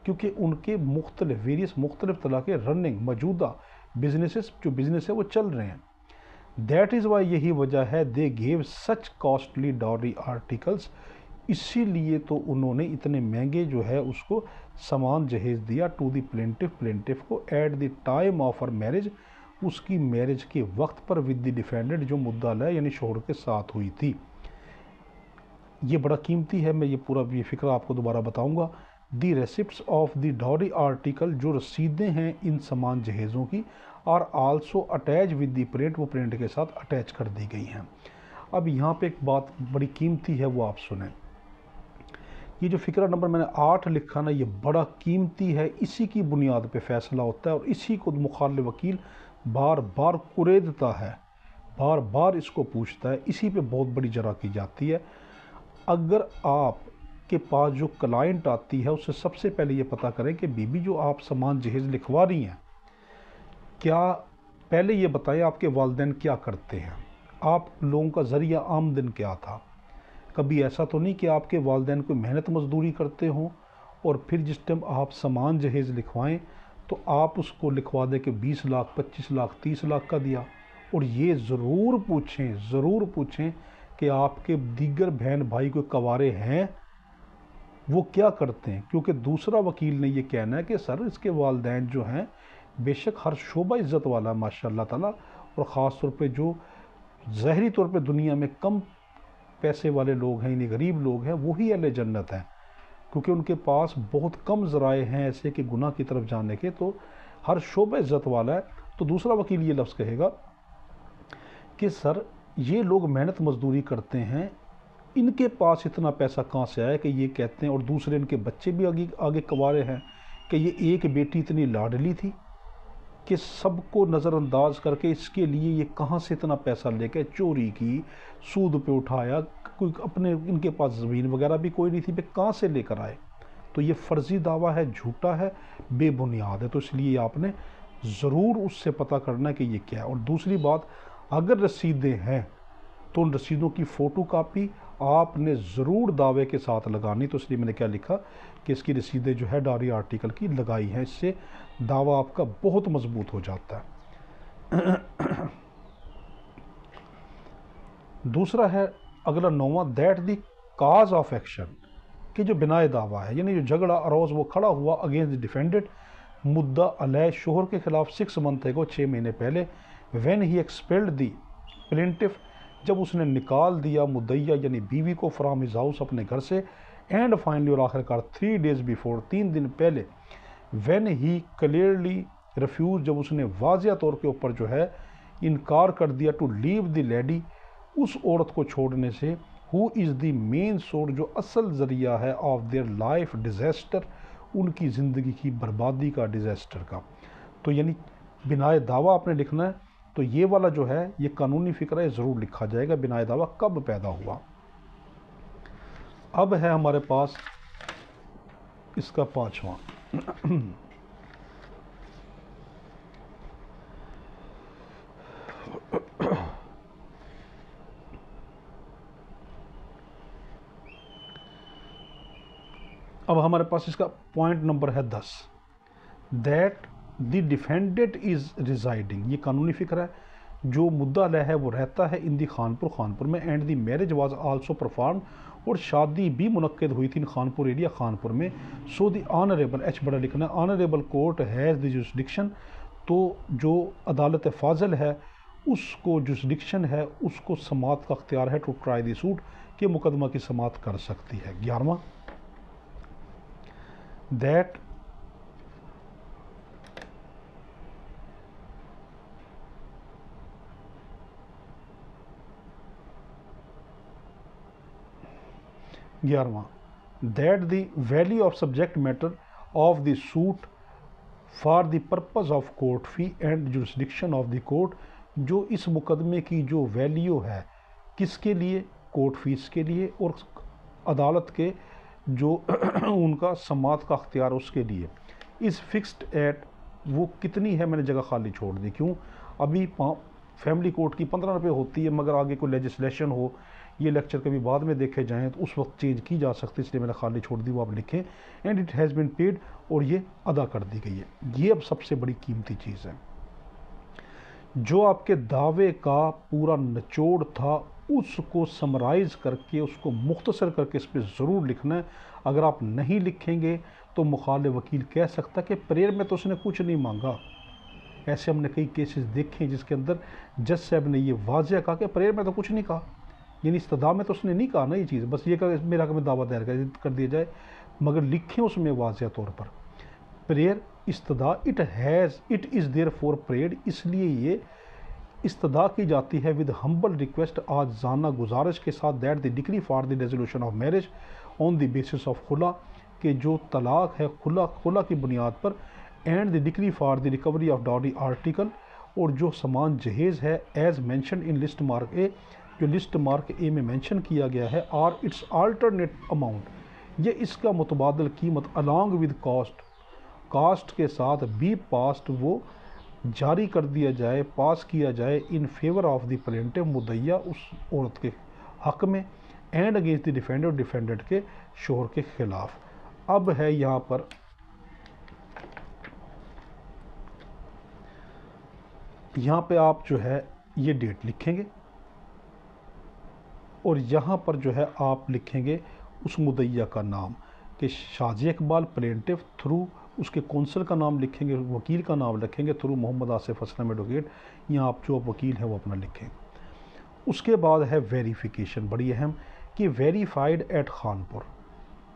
क्योंकि उनके मुख्तलिफ तरह के रनिंग मौजूदा बिजनेसेस, जो बिजनेस है वो चल रहे हैं। दैट इज़ वाई, यही वजह है, they gave such costly dowry articles, इसीलिए तो उन्होंने इतने महंगे जो है उसको समान जहेज़ दिया टू द प्लेंटिफ को, at the time of her marriage, उसकी मैरिज के वक्त पर, विद द डिफेंडेंट, जो मुद्दा अलैह यानी शोहर के साथ हुई थी। ये बड़ा कीमती है, मैं ये पूरा ये फ़िक्रा आपको दोबारा बताऊंगा। The receipts of the dowry article, जो रसीदें हैं इन समान जहेज़ों की, are also attach with the print, वो प्रिंट के साथ अटैच कर दी गई हैं। अब यहाँ पे एक बात बड़ी कीमती है, वो आप सुनें। ये जो फ़िक्रा नंबर मैंने 8 लिखा ना, ये बड़ा कीमती है, इसी की बुनियाद पे फ़ैसला होता है, और इसी को मुखालिफ वकील बार बार कुरेदता है, बार बार इसको पूछता है, इसी पे बहुत बड़ी जरा की जाती है। अगर आप के पास जो क्लाइंट आती है, उससे सबसे पहले ये पता करें कि बीबी जो आप समान जहेज़ लिखवा रही हैं, क्या, पहले ये बताएं आपके वालिदैन क्या करते हैं, आप लोगों का ज़रिया आमदन क्या था, कभी ऐसा तो नहीं कि आपके वालिदैन कोई मेहनत मजदूरी करते हों और फिर जिस टाइम आप सामान जहेज़ लिखवाएं तो आप उसको लिखवा दें कि 20 लाख 25 लाख 30 लाख का दिया। और ये ज़रूर पूछें कि आपके दीगर बहन भाई कोई कवारे हैं, वो क्या करते हैं, क्योंकि दूसरा वकील ने ये कहना है कि सर इसके वालिदैन जो हैं बेशक हर शोबा इज़्ज़त वाला है माशाअल्लाह ताला, और ख़ास तौर पे जो ज़ाहिरी तौर पे दुनिया में कम पैसे वाले लोग हैं, यानी गरीब लोग हैं, वही अहले जन्नत हैं, क्योंकि उनके पास बहुत कम ज़राए हैं ऐसे कि गुनाह की तरफ जाने के। तो हर शोबा इज़्ज़त वाला है। तो दूसरा वकील ये लफ्ज़ कहेगा कि सर ये लोग मेहनत मजदूरी करते हैं, इनके पास इतना पैसा कहाँ से आया कि ये कहते हैं, और दूसरे इनके बच्चे भी आगे कवारे हैं कि ये एक बेटी इतनी लाडली थी कि सबको नज़रअंदाज करके इसके लिए ये कहाँ से इतना पैसा लेके चोरी की, सूद पे उठाया, कोई अपने इनके पास ज़मीन वगैरह भी कोई नहीं थी, वे कहाँ से लेकर आए। तो ये फ़र्ज़ी दावा है, झूठा है, बेबुनियाद है। तो इसलिए आपने ज़रूर उससे पता करना है कि ये क्या है। और दूसरी बात, अगर रसीदें हैं तो उन रसीदों की फ़ोटो कापी आपने ज़रूर दावे के साथ लगानी। तो इसलिए मैंने क्या लिखा कि इसकी रसीदें जो है डायरी आर्टिकल की लगाई हैं, इससे दावा आपका बहुत मजबूत हो जाता है। दूसरा है अगला 9वां, that the cause of action, कि जो बिनाए दावा है, यानी जो झगड़ा अरोज वो खड़ा हुआ अगेंस्ट डिफेंडेड, मुद्दा अलय शोहर के खिलाफ 6 मंथ को 6 महीने पहले, when he expelled the plaintiff, जब उसने निकाल दिया मुद्दइया यानी बीवी को फ्राम हिज हाउस अपने घर से, एंड फाइनली और आखिरकार 3 डेज़ बिफोर 3 दिन पहले, व्हेन ही क्लियरली रिफ्यूज, जब उसने वाजिया तौर के ऊपर जो है इनकार कर दिया टू लीव द लेडी, उस औरत को छोड़ने से, who is the main source, जो असल ज़रिया है ऑफ देयर लाइफ डिज़ास्टर, उनकी ज़िंदगी की बर्बादी का, डिज़ास्टर का। तो यानी बिनाए दावा आपने लिखना है। तो ये वाला जो है ये कानूनी फ़िक्र है, ज़रूर लिखा जाएगा बिनाए दावा कब पैदा हुआ। अब है हमारे पास इसका 5वां। अब हमारे पास इसका पॉइंट नंबर है 10, that the defendant is residing, ये कानूनी फ़िक्र है, जो मुद्दा अलय है वो रहता है इन दी खानपुर में, and the marriage was also perform, और शादी भी मुनक्किद हुई थी इन खानपुर एरिया, खानपुर में। सो दी ऑनरेबल, एच बड़ा लिखना, honourable court has the jurisdiction, तो जो अदालत फाजिल है उसको जुरिस्डिक्शन है, उसको समात का अख्तियार है टू ट्राई दी सूट, के मुकदमा की समात कर सकती है। 11वां, that that the value of subject matter of the suit for the purpose of court fee and jurisdiction of the court, जो इस मुकदमे की जो वैल्यू है किसके लिए, कोर्ट फीस के लिए, और अदालत के जो उनका समात का अख्तियार उसके लिए, इस फिक्स्ड एट, वो कितनी है, मैंने जगह खाली छोड़ दी। क्यों, अभी फैमिली कोर्ट की 15 रुपये होती है, मगर आगे कोई लेजिस्लेशन हो, ये लेक्चर कभी बाद में देखे जाएँ तो उस वक्त चेंज की जा सकती है, इसलिए मैंने खाली छोड़ दी, वो आप लिखें। And it has been paid, और ये अदा कर दी गई है। ये अब सबसे बड़ी कीमती चीज़ है, जो आपके दावे का पूरा निचोड़ था उसको समराइज़ करके, उसको मुख्तसर करके इस पर ज़रूर लिखना है। अगर आप नहीं लिखेंगे तो मुखालिफ वकील कह सकता है कि प्रेयर में तो उसने कुछ नहीं मांगा। ऐसे हमने कई केसेस देखे हैं जिसके अंदर जज साहब ने ये वाज़ह कहा कि प्रेयर में तो कुछ नहीं कहा, यानी इस्तदा में तो उसने नहीं कहा ना ये चीज़, बस ये कहा मेरा में दावा दायर कर दिया जाए, मगर लिखें उसमें वाज़ह तौर पर प्रेयर इस्तदा, it is there for prayer, इसलिए ये इस्तदा की जाती है विद हम्बल रिक्वेस्ट, आज जाना गुजारिश के साथ, that the decree for the resolution of marriage on the basis of खुला, कि जो तलाक है खुला की बुनियाद पर, and the decree for the recovery of dowry article, और जो सामान जहेज़ है as mention in list mark A, जो लिस्ट मार्क ए में मेंशन किया गया है, और इट्स अल्टरनेट अमाउंट, ये इसका मुतबादल कीमत अलॉन्ग विद कास्ट के साथ बी पास्ट, वो जारी कर दिया जाए, पास किया जाए, in favour of the plaintiff, मुद्दइया उस औरत के हक़ में, and against the defendant, defendant के शोहर के खिलाफ। अब है यहाँ पर आप जो है ये डेट लिखेंगे और यहाँ पर जो है आप लिखेंगे उस मुद्दइया का नाम कि शाजी इकबाल प्लेंटिफ, थ्रू उसके कौंसल का नाम लिखेंगे, वकील का नाम लिखेंगे थ्रू मोहम्मद आसिफ असलम एडवोकेट। यहाँ आप जो वकील है वो अपना लिखें। उसके बाद है वेरिफिकेशन, बड़ी अहम, कि वेरीफाइड एट खानपुर,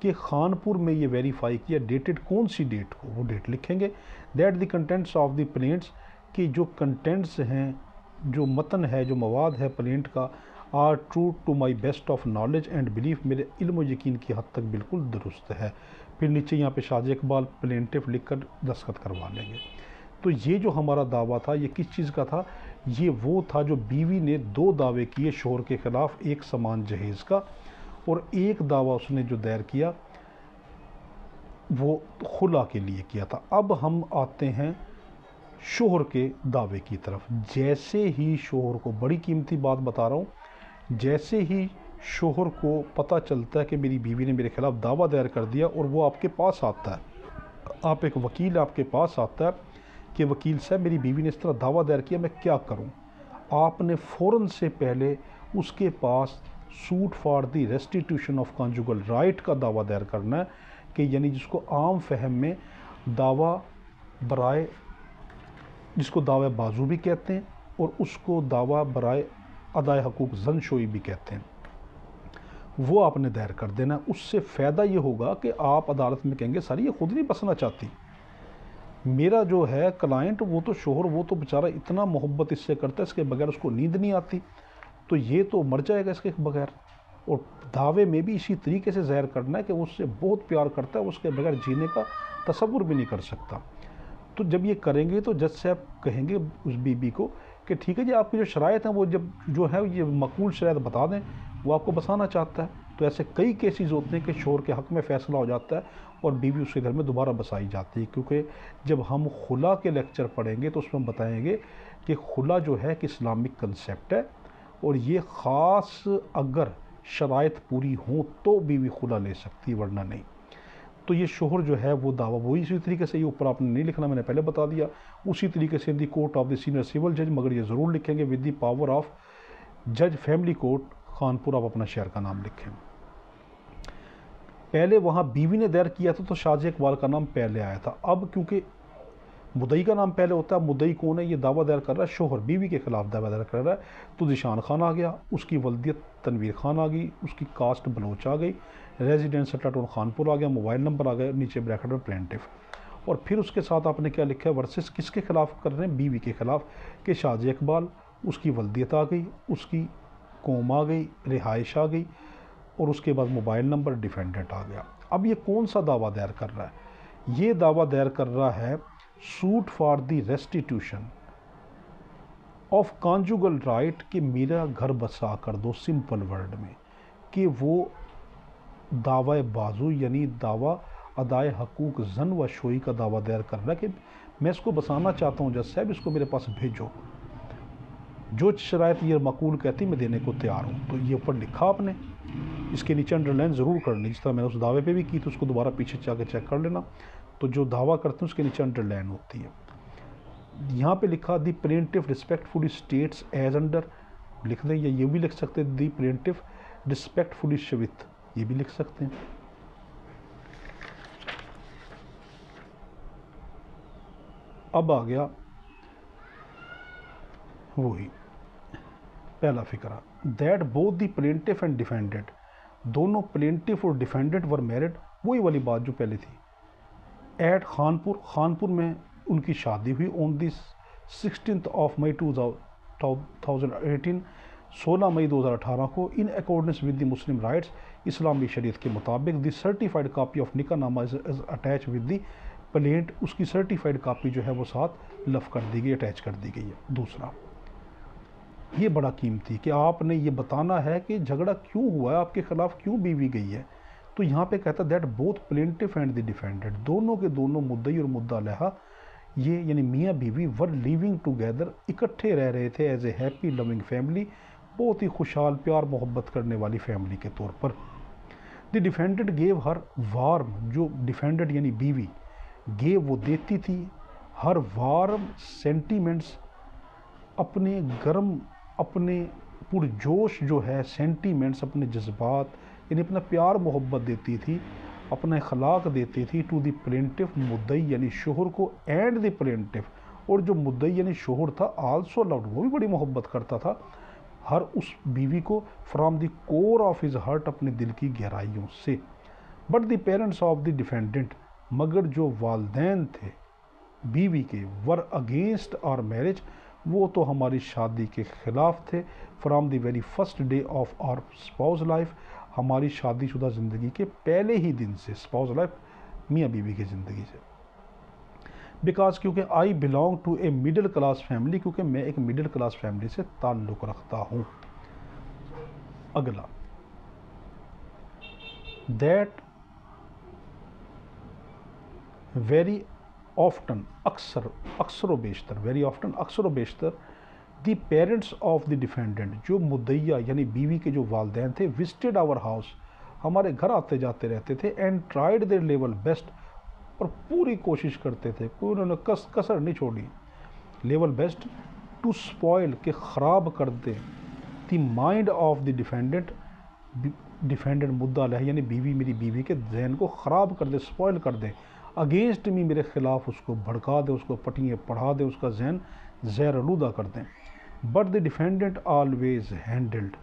कि खानपुर में ये वेरीफाई किया, डेटेड कौन सी डेट को, वो डेट लिखेंगे। That the contents of the plaints, कि जो कंटेंट्स हैं, जो मतन है, जो मवाद है प्लेंट का, are true to my best of knowledge and belief, मेरे इल्म और यकीन की हद तक बिल्कुल दुरुस्त है। फिर नीचे यहाँ पे शाजी इकबाल प्लेंटिफ लिख कर दस्तखत करवा लेंगे। तो ये जो हमारा दावा था ये किस चीज़ का था? ये वो था जो बीवी ने 2 दावे किए शोहर के ख़िलाफ़, एक समान जहेज़ का और एक दावा उसने जो दायर किया वो खुला के लिए किया था। अब हम आते हैं शोहर के दावे की तरफ। जैसे ही शोहर को, बड़ी कीमती बात बता रहा हूँ, जैसे ही शोहर को पता चलता है कि मेरी बीवी ने मेरे खिलाफ़ दावा दायर कर दिया और वो आपके पास आता है, आप एक वकील आपके पास आता है कि वकील साहब मेरी बीवी ने इस तरह दावा दायर किया, मैं क्या करूं? आपने फ़ौरन से पहले उसके पास suit for the restitution of conjugal right का दावा दायर करना है, कि यानी जिसको आम फहम में दावा बराए, जिसको दावा बाजू भी कहते हैं और उसको दावा बराए अदाए हकूक़ ज़नशोई भी कहते हैं, वो आपने दायर कर देना। उससे फ़ायदा ये होगा कि आप अदालत में कहेंगे सर ये खुद नहीं बसना चाहती, मेरा जो है क्लाइंट, वो तो शोहर, वो तो बेचारा इतना मोहब्बत इससे करता है, इसके बगैर उसको नींद नहीं आती, तो ये तो मर जाएगा इसके बगैर। और दावे में भी इसी तरीके से ज़ाहिर करना है कि वो उससे बहुत प्यार करता है, उसके बगैर जीने का तसव्वुर भी नहीं कर सकता। तो जब ये करेंगे तो जज साहब कहेंगे उस बीबी को कि ठीक है जी, आपकी जो शराइत हैं वो जब जो है ये मकबूल शराइत बता दें, वो आपको बसाना चाहता है। तो ऐसे कई केसेस होते हैं कि शोहर के हक़ में फ़ैसला हो जाता है और बीवी उसके घर में दोबारा बसाई जाती है। क्योंकि जब हम खुला के लेक्चर पढ़ेंगे तो उसमें बताएंगे कि खुला जो है कि इस्लामिक कंसेप्ट है और ये ख़ास अगर शराइत पूरी हों तो बीवी खुला ले सकती, वरना नहीं। तो ये शोहर जो है वो दावा वही इसी तरीके से, ये ऊपर आपने नहीं लिखना, मैंने पहले बता दिया, उसी तरीके से in the court of the senior civil जज, मगर ये ज़रूर लिखेंगे विद द पावर ऑफ जज फैमिली कोर्ट खानपुर, आप अपना शहर का नाम लिखें। पहले वहाँ बीवी ने दायर किया था तो शाजी इकबाल का नाम पहले आया था। अब क्योंकि मुद्दई का नाम पहले होता है, मुद्दई कौन है? ये दावा दायर कर रहा है शोहर, बीवी के खिलाफ दावा दायर कर रहा है, तो ज़ीशान खान आ गया, उसकी वल्दियत तनवीर खान आ गई, उसकी कास्ट बलोच आ गई, रेजिडेंस सट्टाटोन खानपुर आ गया, मोबाइल नंबर आ गया, नीचे ब्रैकेट में प्लेंटिफ, और फिर उसके साथ आपने क्या लिखा है? वर्सेस किसके खिलाफ कर रहे हैं? बीवी के खिलाफ, कि शाजी इकबाल, उसकी वल्दियत आ गई, उसकी कौम आ गई, रिहाइश आ गई, और उसके बाद मोबाइल नंबर, डिफेंडेंट आ गया। अब ये कौन सा दावा दायर कर रहा है? ये दावा दायर कर रहा है suit for the restitution of conjugal right, कि मेरा घर बसा कर दो, सिंपल वर्ड में, कि वो दावा बाजू यानी दावा अदाए हकूक़ ज़न व शोई का दावा दायर कर रहा है कि मैं इसको बसाना चाहता हूँ जज साहब, इसको मेरे पास भेजो, जो शराइत ये मकबूल कहती मैं देने को तैयार हूँ। तो ये ऊपर लिखा आपने, इसके नीचे अंडरलाइन ज़रूर करनी, जिस तरह मैंने उस दावे पे भी की, तो उसको दोबारा पीछे जाकर चेक कर लेना। तो जो दावा करते हैं उसके नीचे अंडरलाइन होती है। यहाँ पे लिखा the plaintiff respectfully states as under, लिख दें, या ये भी लिख सकते हैं दी प्लेंटिफ रिस्पेक्टफुली शवित, ये भी लिख सकते हैं। अब आ गया वही पहला फिक्रा, that both the plaintiff and defendant, दोनों प्लेंटिफ और डिफेंडेंट वर मैरिड, वही वाली बात जो पहले थी, एट खानपुर, खानपुर में उनकी शादी हुई ऑन दी 16 मई 2018, 16 मई 2018 को, in accordance with the Muslim rites, इस्लामी शरीयत के मुताबिक। द सर्टिफाइड कापी ऑफ निका नामा is attach with the plaint, उसकी सर्टिफाइड कापी जो है वो साथ लफ कर दी गई, अटैच कर दी गई है। दूसरा, ये बड़ा कीमती कि आपने ये बताना है कि झगड़ा क्यों हुआ है, आपके खिलाफ क्यों बीवी गई है। तो यहाँ पे कहता है that both plaintiff and the defendant, दोनों के दोनों मुद्दई और मुद्दा लहा, ये यानी मियाँ बीवी वर लिविंग टुगेदर, इकट्ठे रह रहे थे as a happy loving family, बहुत ही खुशहाल प्यार मोहब्बत करने वाली फैमिली के तौर पर। The defendant gave her warm, जो डिफेंडेंट यानी बीवी, गेव वो देती थी, हर वार्म सेंटीमेंट्स, अपने गर्म, अपने पुरजोश जो है सेंटीमेंट्स, अपने जज्बात यानी अपना प्यार मोहब्बत देती थी, अपना अखलाक देती थी, टू द प्लेंटिफ, मुद्दई यानी शोहर को, एंड द प्लेंटिफ, और जो मुद्दई यानी शोहर था, आल्सो लव्ड, वो भी बड़ी मोहब्बत करता था हर उस बीवी को, from the core of his heart, अपने दिल की गहराइयों से। But the parents of the defendant, मगर जो वालदैन थे बीवी के, वर अगेंस्ट आवर मैरिज, वो तो हमारी शादी के ख़िलाफ़ थे, from the very first day of our spouse life, हमारी शादीशुदा ज़िंदगी के पहले ही दिन से, स्पाउस लाइफ मियाँ बीवी की ज़िंदगी से। बिकॉज क्योंकि I belong to a middle class family, क्योंकि मैं एक मिडिल क्लास फैमिली से ताल्लुक़ रखता हूँ। अगला, दैट वेरी ऑफ्टन, अक्सर, अक्सर व बेशतर, वेरी ऑफ्टन अक्सर व बेशतर, the parents of the defendant, जो मुद्दइया यानी बीवी के जो वालदैन थे, विजिटेड आवर हाउस, हमारे घर आते जाते रहते थे, and tried their level best, और पूरी कोशिश करते थे, कोई उन्होंने कसर नहीं छोड़ी, लेवल बेस्ट, टू स्पॉइल, के ख़राब कर दे, the mind of the defendant, defendant मुद्दा अलैह यानी बीवी, मेरी बीवी के जहन को ख़राब कर दे, स्पॉइल कर दे, अगेंस्ट मी, मेरे ख़िलाफ़ उसको भड़का दे, उसको पटियाँ पढ़ा दे, उसका जहन ज़हर-आलूदा कर दें। But the defendant always handled,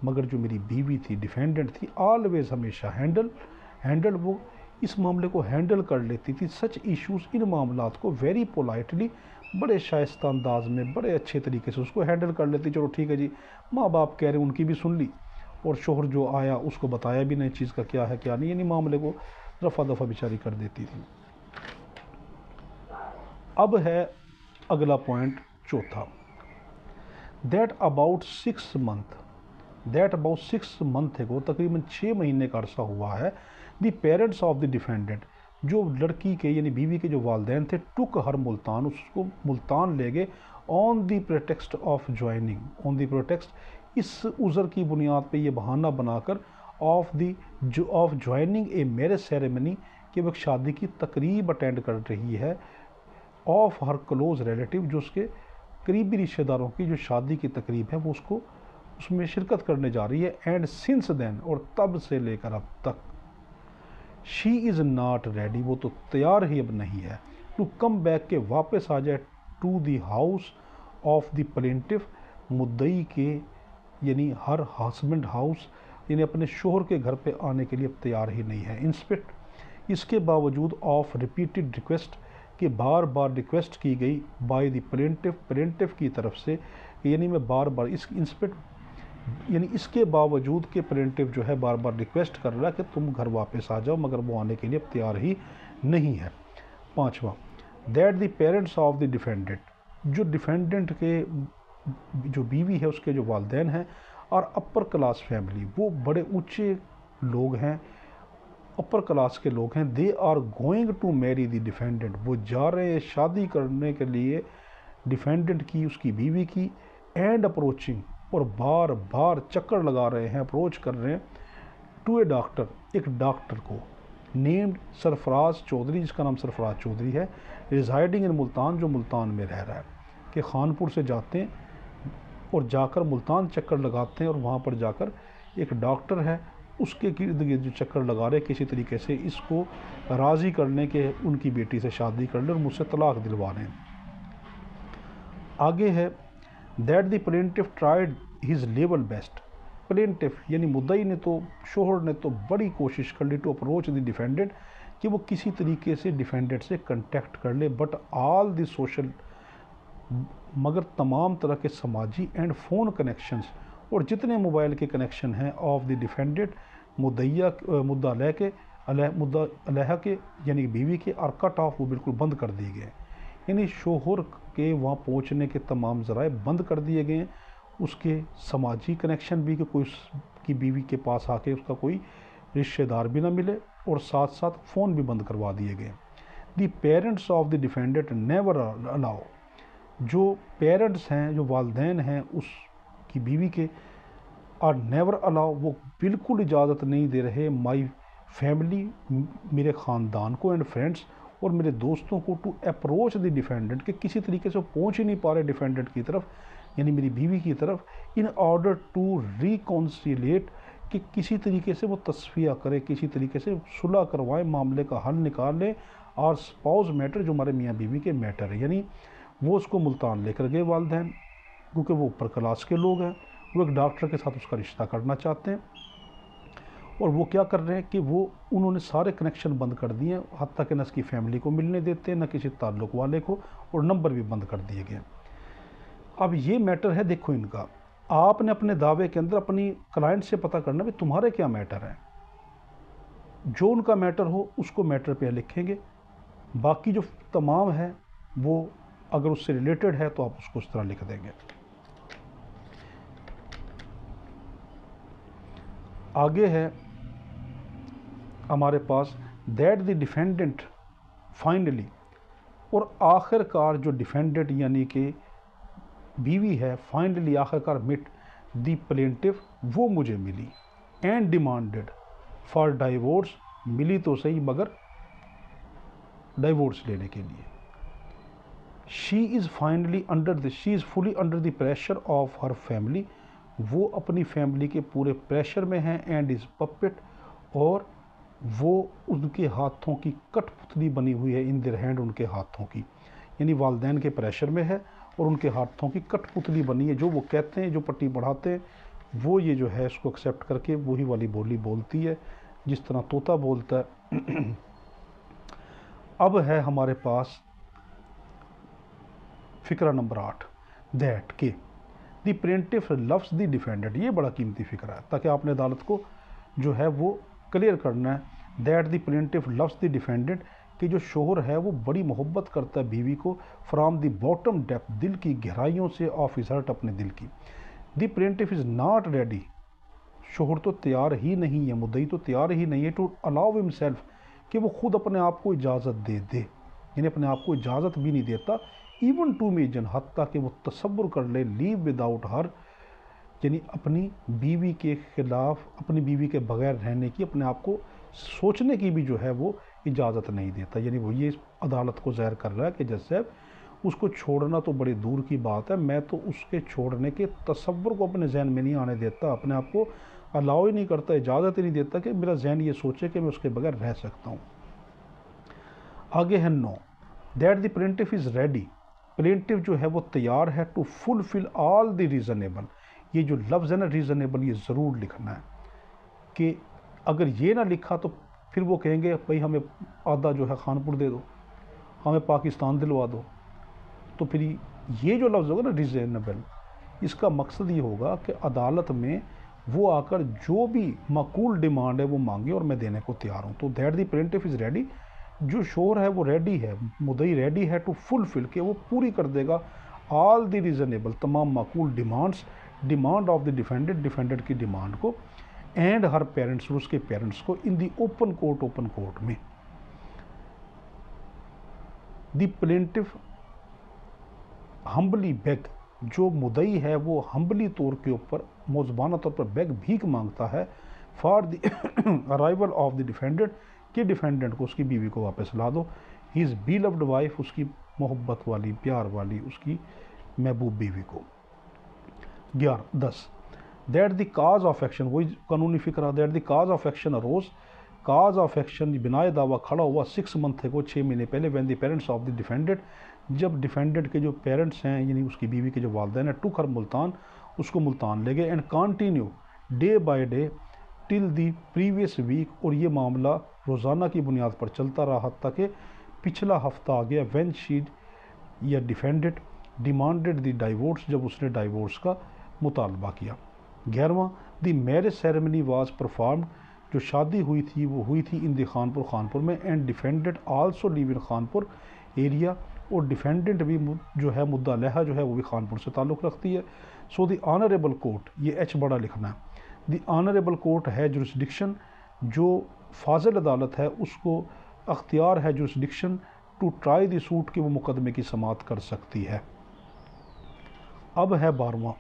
मगर जो मेरी बीवी थी, डिफेंडेंट थी, ऑलवेज़ हमेशा हैंडल, वो इस मामले को हैंडल कर लेती थी, सच इश्यूज़, इन मामलात को, वेरी पोलाइटली, बड़े शाइस्ता अंदाज में, बड़े अच्छे तरीके से उसको हैंडल कर लेती। चलो ठीक है जी, माँ बाप कह रहे हैं, उनकी भी सुन ली, और शोहर जो आया उसको बताया भी नहीं चीज़ का क्या है क्या नहीं, यानी मामले को रफा दफा बेचारी कर देती थी। अब है अगला पॉइंट, चौथा, दैट अबाउट 6 मंथ को, तकरीबन 6 महीने का अरसा हुआ है, the parents of the defendant, जो लड़की के यानी बीवी के जो वालदैन थे, टुक हर मुल्तान, उसको मुल्तान ले गए, on the pretext of joining, on the pretext, इस उज़र की बुनियाद पे ये बहाना बनाकर, of joining a marriage ceremony, कि वो शादी की तकरीब अटेंड कर रही है, ऑफ हर क्लोज रिलेटिव, जो उसके करीबी रिश्तेदारों की जो शादी की तकरीब है वो उसको उसमें शिरकत करने जा रही है। एंड सिंस देन, और तब से लेकर अब तक, शी इज़ नॉट रेडी, वो तो तैयार ही अब नहीं है, टू कम बैक, के वापस आ जाए, to the house of the plaintiff, मुद्दई के यानी हर हस्बैंड हाउस, यानी अपने शोहर के घर पे आने के लिए तैयार ही नहीं है। इंस्पेक्ट, इसके बावजूद, ऑफ रिपीटेड रिक्वेस्ट, कि बार बार रिक्वेस्ट की गई, बाय द प्लेंटिफ की तरफ से, यानी मैं बार बार इस इंस्पेक्ट यानी इसके बावजूद कि प्लेंटिफ जो है बार बार रिक्वेस्ट कर रहा है कि तुम घर वापस आ जाओ, मगर वो आने के लिए तैयार ही नहीं है। पांचवा, that the parents of the defendant, जो डिफेंडेंट के जो बीवी है उसके जो वालदैन हैं, और अपर क्लास फैमिली, वो बड़े ऊंचे लोग हैं, अपर क्लास के लोग हैं, they are going to marry the defendant, वो जा रहे हैं शादी करने के लिए डिफेंडेंट की, उसकी बीवी की, एंड अप्रोचिंग, और बार बार चक्कर लगा रहे हैं, अप्रोच कर रहे हैं, टू ए डॉक्टर, एक डॉक्टर को, नेम्ड सरफराज चौधरी, जिसका नाम सरफराज चौधरी है, रिजाइडिंग इन मुल्तान, जो मुल्तान में रह रहा है, कि खानपुर से जाते हैं और जाकर मुल्तान चक्कर लगाते हैं, और वहाँ पर जाकर एक डॉक्टर है, उसके गिर्द गिर्द जो चक्कर लगा रहे, किसी तरीके से इसको राज़ी करने के उनकी बेटी से शादी कर ले और मुझसे तलाक दिलवा रहे हैं। आगे है, that the plaintiff tried his level best, plaintiff यानी मुद्दई ने तो, शोहर ने तो बड़ी कोशिश कर ली, टू अप्रोच द डिफेंडेंट, कि वो किसी तरीके से डिफेंडेंट से कंटेक्ट कर ले, बट ऑल द सोशल, मगर तमाम तरह के समाजी एंड फ़ोन कनेक्शंस, और जितने मोबाइल के कनेक्शन हैं, ऑफ द डिफेंडेंट, मुद्दा अलह के यानी बीवी के, और कट ऑफ, वो बिल्कुल बंद कर दिए गए, यानी शोहर के वहाँ पहुँचने के तमाम ज़राए बंद कर दिए गए हैं, उसके समाजी कनेक्शन भी, कि कोई की बीवी के पास आके उसका कोई रिश्तेदार भी ना मिले, और साथ साथ फ़ोन भी बंद करवा दिए गए। The parents of the defendant never allow, जो पेरेंट्स हैं, जो वालदैन हैं उसकी बीवी के, आर नेवर अलाउ, वो बिल्कुल इजाज़त नहीं दे रहे माई फैमिली, मेरे ख़ानदान को, एंड फ्रेंड्स, और मेरे दोस्तों को, टू अप्रोच द डिफेंडेंट, कि किसी तरीके से वो पहुँच ही नहीं पा रहे डिफेंडेंट की तरफ, यानी मेरी बीवी की तरफ, इन ऑर्डर टू रिकॉन्सिलिएट, कि किसी तरीके से वो तस्फिया करे, किसी तरीके से सुलह करवाएं, मामले का हल निकाल लें, और स्पाउस मैटर, जो हमारे मियाँ बीवी के मैटर है, यानी वो उसको मुल्तान लेकर गए वालिदैन, क्योंकि वो ऊपर क्लास के लोग हैं, वो एक डॉक्टर के साथ उसका रिश्ता करना चाहते हैं, और वो क्या कर रहे हैं कि वो उन्होंने सारे कनेक्शन बंद कर दिए हैं, हत्ता कि न इसकी फैमिली को मिलने देते हैं, न किसी ताल्लुक़ वाले को, और नंबर भी बंद कर दिए गए। अब ये मैटर है, देखो इनका, आपने अपने दावे के अंदर अपनी क्लाइंट से पता करना भी तुम्हारे क्या मैटर हैं, जो उनका मैटर हो उसको मैटर पे लिखेंगे, बाकी जो तमाम है वो अगर उससे रिलेटेड है तो आप उसको उस तरह लिख देंगे। आगे है हमारे पास दैट द डिफेंडेंट फाइनली, और आखिरकार जो डिफेंडेंट यानी कि बीवी है, फाइनली आखिरकार मिट द प्लेंटिफ, वो मुझे मिली, एंड डिमांडेड फॉर डाइवोर्स, मिली तो सही मगर डाइवोर्स लेने के लिए। She is finally she is fully under the pressure of her family, वो अपनी फैमिली के पूरे प्रेशर में हैं, एंड इज़ पपेट, और वो उनके हाथों की कठपुतली बनी हुई है, इन देयर हैंड, उनके हाथों की, यानी वालिदैन के प्रेशर में है और उनके हाथों की कठपुतली बनी है, जो वो कहते हैं, जो पट्टी बढ़ाते हैं, वो ये जो है इसको एक्सेप्ट करके वही वाली बोली बोलती है जिस तरह तोता बोलता है। अब है हमारे पास फ़िक्रा नंबर 8, दैट के the plaintiff loves the defendant, ये बड़ा कीमती फ़िक्रा है ताकि आपने अदालत को जो है वो क्लियर करना है। That the plaintiff loves the defendant, कि जो शोहर है वो बड़ी मोहब्बत करता है बीवी को, फ्राम द बॉटम डेप्थ, दिल की गहराइयों से, ऑफ हिज हार्ट, अपने दिल की। The plaintiff is not ready, शोहर तो तैयार ही नहीं है, मुद्दई तो तैयार ही नहीं है, टू अलाउ हिमसेल्फ, कि वो खुद अपने आप को इजाज़त दे दे, यानी अपने आप को इजाज़त भी नहीं देता, इवन टू इमेजिन, हत्ता कि वो तसव्वुर कर ले, लीव विदाउट हर, यानी अपनी बीवी के ख़िलाफ़, अपनी बीवी के बगैर रहने की, अपने आप को सोचने की भी जो है वो इजाज़त नहीं देता। यानी वो ये अदालत को ज़ाहिर कर रहा है कि जज साहब उसको छोड़ना तो बड़ी दूर की बात है, मैं तो उसके छोड़ने के तसव्वुर को अपने जहन में नहीं आने देता, अपने आप को अलाउ ही नहीं करता, इजाज़त ही नहीं देता कि मेरा जहन ये सोचे कि मैं उसके बगैर रह सकता हूँ। आगे है know, that the plaintiff is ready, plaintiff जो है वो तैयार है, to fulfil all the reasonable, ये जो लफ्ज़ है ना रीज़नेबल, ये ज़रूर लिखना है, कि अगर ये ना लिखा तो फिर वो कहेंगे भाई हमें आधा जो है खानपुर दे दो, हमें पाकिस्तान दिलवा दो, तो फिर ये जो लफ्ज़ होगा ना रीज़नेबल, इसका मकसद ये होगा कि अदालत में वो आकर जो भी माकूल डिमांड है वो मांगे और मैं देने को तैयार हूँ। तो that the plaintiff is ready, जो शोर है वो रेडी है, मुद्दई रेडी है, टू फुलफिल, के वो पूरी कर देगा ऑल द रीज़नेबल, तमाम माकूल demands, demand of the defendant, defendant की डिमांड को, एंड हर पेरेंट्स, उसके पेरेंट्स को, इन दी ओपन कोर्ट में। द प्लेंटिफ हम्बली बेग, जो मुद्दई है वो हम्बली तौर के ऊपर, मौजबाना तौर पर बेग, भीख मांगता है, for the arrival of the defendant, कि डिफेंडेंट को, उसकी बीवी को वापस ला दो, ही इज़ बीलव्ड वाइफ, उसकी मोहब्बत वाली, प्यार वाली, उसकी महबूब बीवी को। 10 that the cause of action, वही कानूनी फ़िक्रा, that the cause of action arose, cause of action बिनाए दावा खड़ा हुआ 6 मंथ को, 6 महीने पहले, when the parents of the defendant, जब डिफेंडेंट के जो पेरेंट्स हैं यानी उसकी बीवी के जो वालिदैन हैं, टुक हर मुल्तान, उसको मुल्तान ले गए, and continue day by day till the previous week, और ये मामला रोज़ाना की बुनियाद पर चलता रहा ताकि पिछला हफ्ता आ गया, व्हेन शी या डिफेंडेंट डिमांडेड द डाइवोर्स, जब उसने डाइवोर्स का मुतालबा किया। 11वां the marriage ceremony was performed, जो शादी हुई थी वो हुई थी इन द खानपुर में, and defendant also live in Khanpur area, और डिफेंडेंट भी जो है मुद्दा लहा जो है वो भी खानपुर से ताल्लुक़ रखती है। सो द ऑनरेबल कोर्ट, ये एच बड़ा लिखना है, द ऑनरेबल कोर्ट है जुरिस्डिक्शन, जो फाजिल अदालत है उसको अख्तियार है jurisdiction, to try the suit, कि वो मुकदमे की समाअत कर सकती है। अब है 12वां,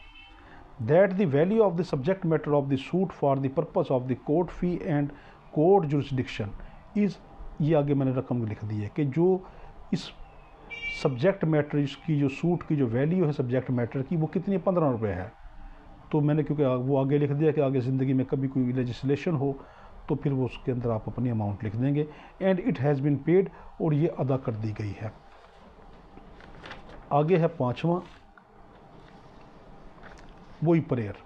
that the value of the subject matter of the suit for the purpose of the court fee and court jurisdiction is, ये आगे मैंने रकम लिख दी है कि जो इस सब्जेक्ट मैटर इसकी जो सूट की जो वैल्यू है सब्जेक्ट मैटर की वो कितनी 15 रुपये है। तो मैंने क्योंकि वो आगे लिख दिया कि आगे ज़िंदगी में कभी कोई लेजिस्लेशन हो तो फिर वो उसके अंदर आप अपनी अमाउंट लिख देंगे। And it has been paid, और ये अदा कर दी गई है। आगे है 5वां, वही प्रेयर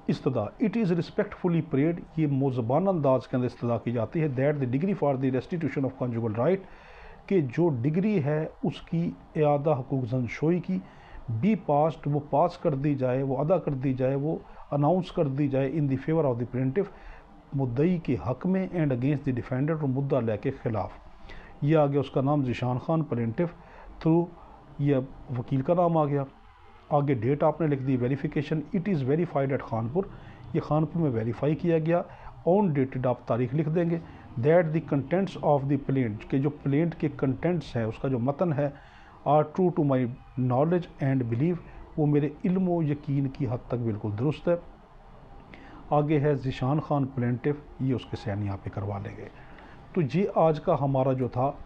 इस्तदा। इट इज़ रिस्पेक्टफुली प्रेड, ये मोज़बान अंदाज के अंदर इस्तदा की जाती है। That the degree for the restitution of conjugal right, कि जो डिग्री है उसकी इआदा हकूक़ ज़नशोई की बी पास्ट, वो पास कर दी जाए, वो अदा कर दी जाए, वो अनाउंस कर दी जाए in the favour of the plaintiff, मुद्दई के हक़ में, एंड अगेंस्ट द डिफेंडेंट, और मुद्दा ले के ख़िलाफ़। ये आ गया उसका नाम ज़ीशान खान प्लेंटिफ, थ्रू ये वकील का नाम आ गया। आगे डेट आपने लिख दी verification, it is verified at Khanpur, ये खानपुर में वेरीफाई किया गया। ऑन डेटेड आप तारीख लिख देंगे। That the contents of the plaint, के जो प्लेंट के कंटेंट्स हैं उसका जो मतन है, are true to my knowledge and believe, वो मेरे इल्म व यकीन की हद तक बिल्कुल दुरुस्त है। आगे है ज़ीशान खान प्लेंटिफ, ये उसके सैन यहाँ पे करवा लेंगे। तो ये आज का हमारा जो था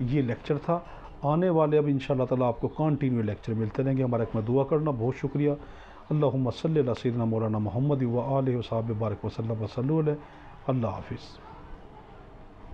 ये लेक्चर था। आने वाले अब इंशाअल्लाह ताला आपको कंटिन्यू लेक्चर मिलते रहेंगे। हमारे में दुआ करना, बहुत शुक्रिया। अल्लाहुम्मा सल्ली अला सय्यिदिना मौलाना मुहम्मद व आलिहि व सहाबिहि बारिक वसल्लम वसल्लम। अल्लाह हाफिज़।